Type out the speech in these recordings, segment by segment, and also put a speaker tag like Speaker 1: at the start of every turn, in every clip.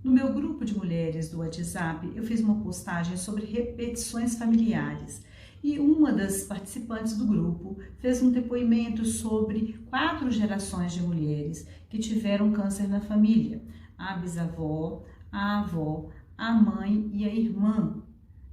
Speaker 1: No meu grupo de mulheres do WhatsApp, eu fiz uma postagem sobre repetições familiares e uma das participantes do grupo fez um depoimento sobre 4 gerações de mulheres que tiveram câncer na família: a bisavó, a avó, a mãe e a irmã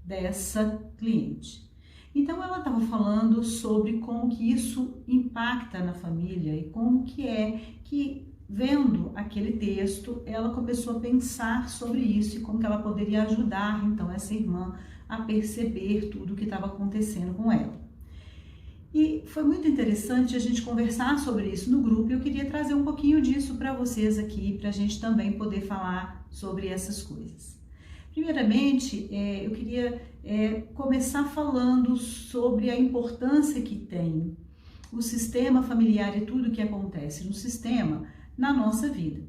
Speaker 1: dessa cliente. Então ela estava falando sobre como que isso impacta na família e como que é que, vendo aquele texto, ela começou a pensar sobre isso e como que ela poderia ajudar então essa irmã a perceber tudo o que estava acontecendo com ela. E foi muito interessante a gente conversar sobre isso no grupo e eu queria trazer um pouquinho disso para vocês aqui, para a gente também poder falar sobre essas coisas. Primeiramente, eu queria começar falando sobre a importância que tem o sistema familiar e tudo que acontece no sistema na nossa vida.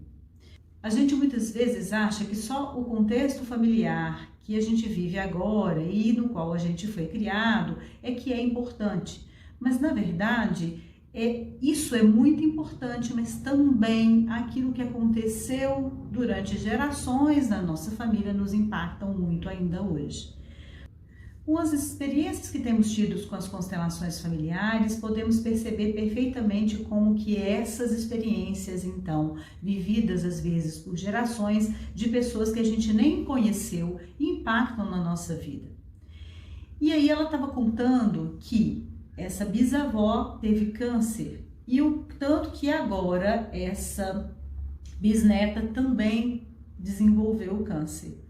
Speaker 1: A gente muitas vezes acha que só o contexto familiar que a gente vive agora e no qual a gente foi criado é que é importante, mas na verdade isso é muito importante, mas também aquilo que aconteceu durante gerações na nossa família nos impactam muito ainda hoje. Com as experiências que temos tido com as constelações familiares, podemos perceber perfeitamente como que essas experiências, então, vividas às vezes por gerações de pessoas que a gente nem conheceu, impactam na nossa vida. E aí ela estava contando que essa bisavó teve câncer e o tanto que agora essa bisneta também desenvolveu o câncer.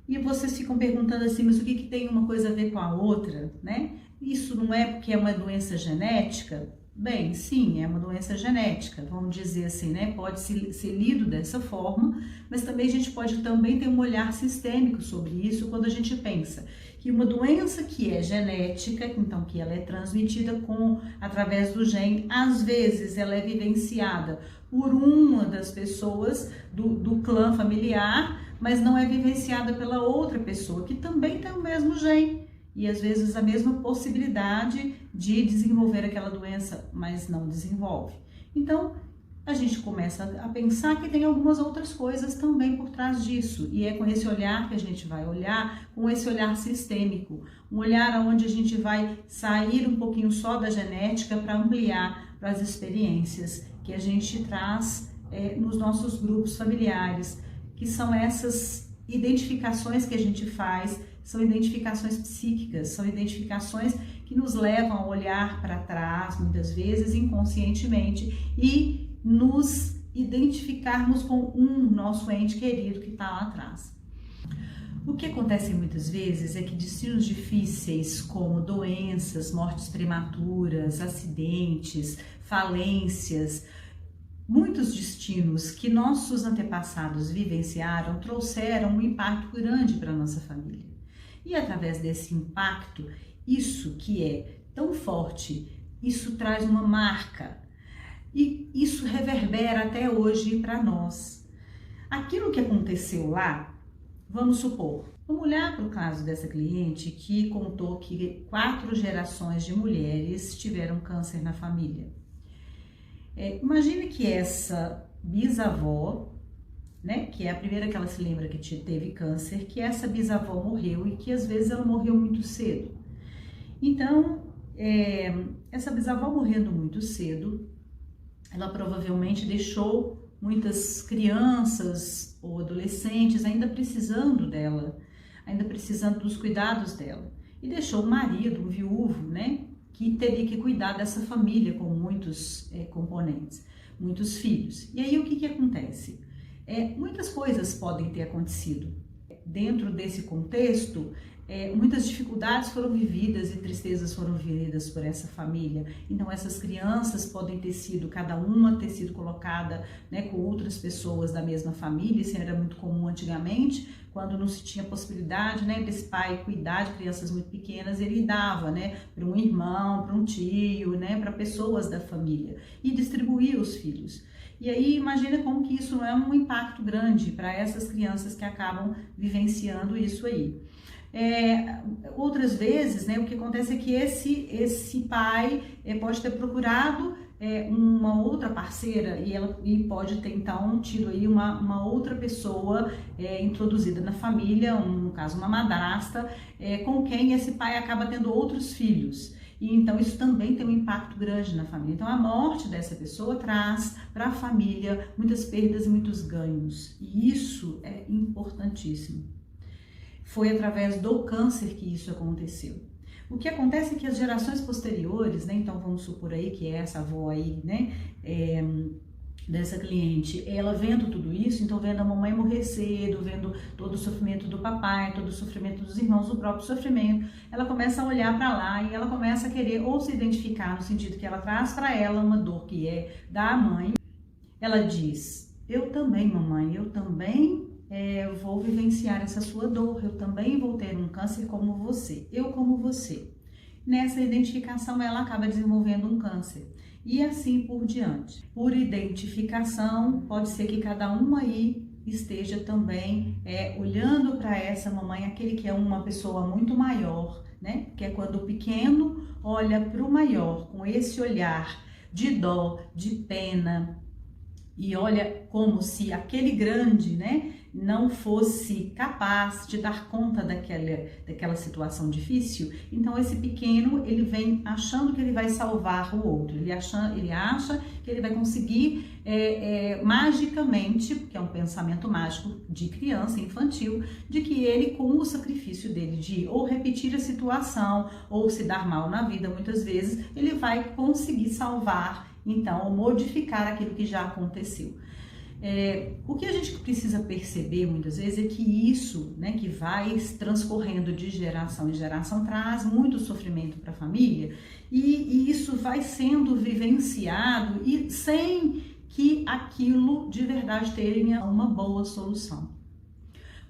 Speaker 1: E vocês ficam perguntando assim, mas o que tem uma coisa a ver com a outra, né? Isso não é porque é uma doença genética? Bem, sim, é uma doença genética, vamos dizer assim, né? Pode ser lido dessa forma, mas também a gente pode também ter um olhar sistêmico sobre isso quando a gente pensa que uma doença que é genética, então que ela é transmitida através do gene, às vezes ela é vivenciada por uma das pessoas do clã familiar, mas não é vivenciada pela outra pessoa que também tem o mesmo gene e às vezes a mesma possibilidade de desenvolver aquela doença, mas não desenvolve. Então a gente começa a pensar que tem algumas outras coisas também por trás disso, e é com esse olhar que a gente vai olhar, com esse olhar sistêmico, um olhar onde a gente vai sair um pouquinho só da genética para ampliar para as experiências que a gente traz nos nossos grupos familiares, que são essas identificações que a gente faz, são identificações psíquicas, são identificações que nos levam a olhar para trás, muitas vezes inconscientemente, e nos identificarmos com nosso ente querido que está lá atrás. O que acontece muitas vezes é que destinos difíceis como doenças, mortes prematuras, acidentes, falências, muitos destinos que nossos antepassados vivenciaram trouxeram um impacto grande para a nossa família. E através desse impacto, isso que é tão forte, isso traz uma marca e isso reverbera até hoje para nós. Aquilo que aconteceu lá, vamos supor, vamos olhar para o caso dessa cliente que contou que 4 gerações de mulheres tiveram câncer na família. Imagine que essa bisavó, né, que é a primeira que ela se lembra que teve câncer, que essa bisavó morreu e que às vezes ela morreu muito cedo. Então, essa bisavó morrendo muito cedo, ela provavelmente deixou muitas crianças ou adolescentes ainda precisando dela, ainda precisando dos cuidados dela. E deixou o marido, um viúvo, né, que teria que cuidar dessa família com muitos componentes, muitos filhos. E aí o que acontece? Muitas coisas podem ter acontecido. Dentro desse contexto, muitas dificuldades foram vividas e tristezas foram vividas por essa família. Então essas crianças podem ter sido, cada uma ter sido colocada, né, com outras pessoas da mesma família. Isso era muito comum antigamente, quando não se tinha possibilidade, né, desse pai cuidar de crianças muito pequenas, ele dava, né, para um irmão, para um tio, né, para pessoas da família e distribuía os filhos. E aí imagina como que isso não é um impacto grande para essas crianças que acabam vivenciando isso aí. Outras vezes, né, o que acontece é que esse pai pode ter procurado uma outra parceira e pode ter então tido aí uma outra pessoa introduzida na família, no caso uma madrasta, com quem esse pai acaba tendo outros filhos. E então isso também tem um impacto grande na família. Então a morte dessa pessoa traz para a família muitas perdas e muitos ganhos. E isso é importantíssimo. Foi através do câncer que isso aconteceu. O que acontece é que as gerações posteriores, né, então vamos supor aí que essa avó aí, né, dessa cliente, ela vendo tudo isso, então vendo a mamãe morrer cedo, vendo todo o sofrimento do papai, todo o sofrimento dos irmãos, o próprio sofrimento, ela começa a olhar para lá e ela começa a querer ou se identificar no sentido que ela traz para ela uma dor que é da mãe. Ela diz: eu também, mamãe, eu também vou vivenciar essa sua dor, eu também vou ter um câncer como você, eu como você. Nessa identificação ela acaba desenvolvendo um câncer e assim por diante. Por identificação, pode ser que cada um aí esteja também olhando para essa mamãe, aquele que é uma pessoa muito maior, né? Que é quando o pequeno olha para o maior com esse olhar de dó, de pena, e olha como se aquele grande, né, não fosse capaz de dar conta daquela situação difícil. Então esse pequeno, ele vem achando que ele vai salvar o outro, ele acha que ele vai conseguir magicamente, porque é um pensamento mágico de criança, infantil, de que ele, com o sacrifício dele de ou repetir a situação ou se dar mal na vida muitas vezes, ele vai conseguir salvar, então, ou modificar aquilo que já aconteceu. O que a gente precisa perceber muitas vezes é que isso, né, que vai transcorrendo de geração em geração, traz muito sofrimento para a família e isso vai sendo vivenciado e sem que aquilo de verdade tenha uma boa solução.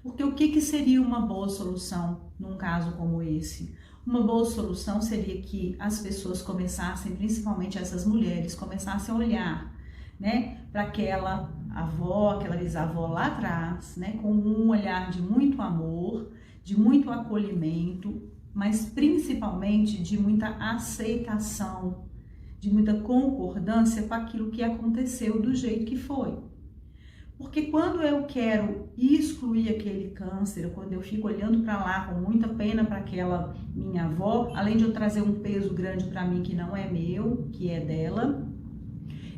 Speaker 1: Porque o que seria uma boa solução num caso como esse? Uma boa solução seria que as pessoas começassem, principalmente essas mulheres, começassem a olhar, né, para aquela avó, aquela bisavó lá atrás, né, com um olhar de muito amor, de muito acolhimento, mas principalmente de muita aceitação, de muita concordância com aquilo que aconteceu do jeito que foi. Porque quando eu quero excluir aquele câncer, quando eu fico olhando para lá com muita pena para aquela minha avó, além de eu trazer um peso grande para mim que não é meu, que é dela,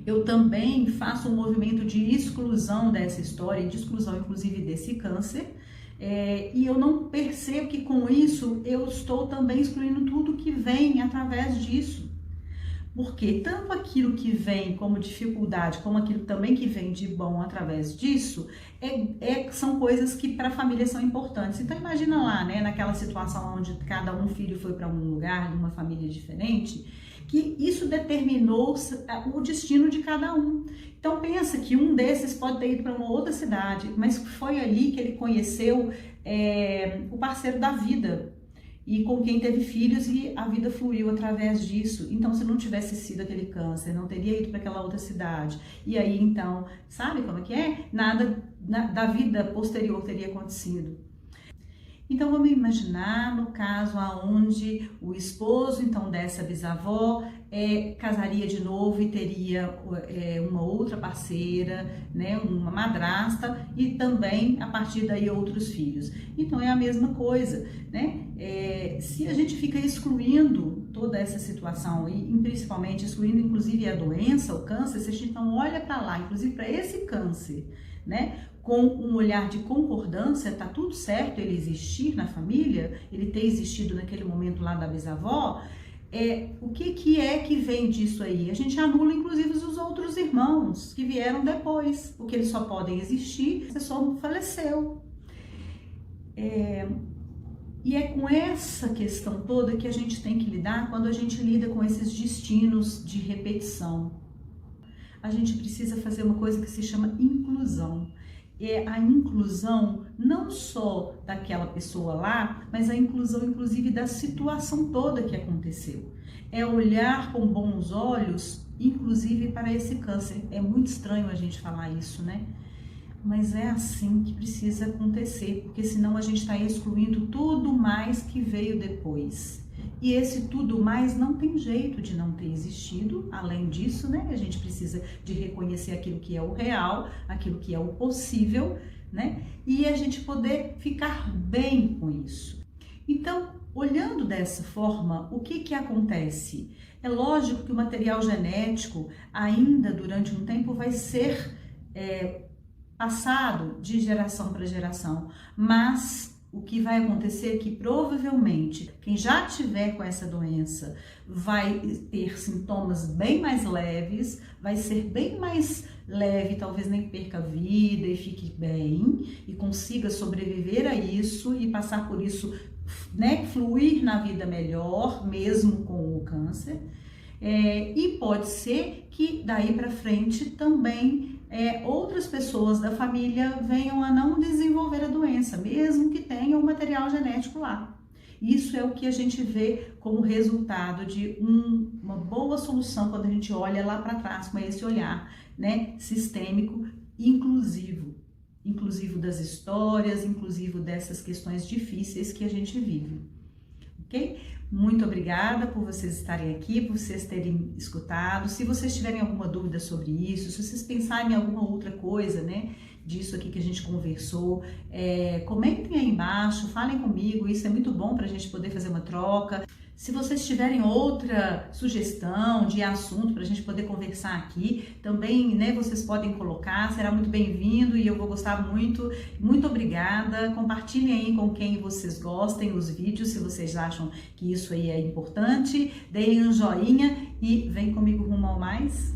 Speaker 1: eu também faço um movimento de exclusão dessa história, de exclusão inclusive desse câncer, e eu não percebo que com isso eu estou também excluindo tudo que vem através disso. Porque tanto aquilo que vem como dificuldade, como aquilo também que vem de bom através disso, são coisas que para a família são importantes. Então imagina lá, né, naquela situação onde cada filho foi para um lugar, de uma família diferente, que isso determinou o destino de cada um. Então pensa que um desses pode ter ido para uma outra cidade, mas foi ali que ele conheceu o parceiro da vida, e com quem teve filhos e a vida fluiu através disso. Então, se não tivesse sido aquele câncer, não teria ido para aquela outra cidade. E aí, então, sabe como é que é? Nada da vida posterior teria acontecido. Então, vamos imaginar no caso aonde o esposo, então, dessa bisavó, casaria de novo e teria uma outra parceira, né, uma madrasta e também, a partir daí, outros filhos. Então, é a mesma coisa, né? Se a gente fica excluindo toda essa situação e principalmente excluindo inclusive a doença, o câncer, se a gente então olha para lá, inclusive para esse câncer, né, com um olhar de concordância, tá tudo certo ele existir na família, ele ter existido naquele momento lá da bisavó, o que é que vem disso aí? A gente anula inclusive os outros irmãos que vieram depois, porque eles só podem existir se só faleceu. E é com essa questão toda que a gente tem que lidar quando a gente lida com esses destinos de repetição. A gente precisa fazer uma coisa que se chama inclusão. É a inclusão não só daquela pessoa lá, mas a inclusão inclusive da situação toda que aconteceu. É olhar com bons olhos, inclusive para esse câncer. É muito estranho a gente falar isso, né? Mas é assim que precisa acontecer, porque senão a gente está excluindo tudo mais que veio depois. E esse tudo mais não tem jeito de não ter existido. Além disso, né, a gente precisa de reconhecer aquilo que é o real, aquilo que é o possível, né, e a gente poder ficar bem com isso. Então, olhando dessa forma, o que acontece? É lógico que o material genético, ainda durante um tempo, vai ser passado de geração para geração, mas o que vai acontecer é que provavelmente quem já tiver com essa doença vai ter sintomas bem mais leves, vai ser bem mais leve, talvez nem perca a vida e fique bem e consiga sobreviver a isso e passar por isso, né, fluir na vida melhor, mesmo com o câncer. E pode ser que daí para frente também outras pessoas da família venham a não desenvolver a doença, mesmo que tenham o material genético lá. Isso é o que a gente vê como resultado de uma boa solução quando a gente olha lá para trás com esse olhar, né, sistêmico, inclusivo das histórias, inclusivo dessas questões difíceis que a gente vive, ok? Muito obrigada por vocês estarem aqui, por vocês terem escutado. Se vocês tiverem alguma dúvida sobre isso, se vocês pensarem em alguma outra coisa, né, disso aqui que a gente conversou, comentem aí embaixo, falem comigo, isso é muito bom para a gente poder fazer uma troca. Se vocês tiverem outra sugestão de assunto para a gente poder conversar aqui, também, né, vocês podem colocar, será muito bem-vindo e eu vou gostar muito. Muito obrigada. Compartilhem aí com quem vocês gostem os vídeos, se vocês acham que isso aí é importante. Deem um joinha e vem comigo rumo ao mais.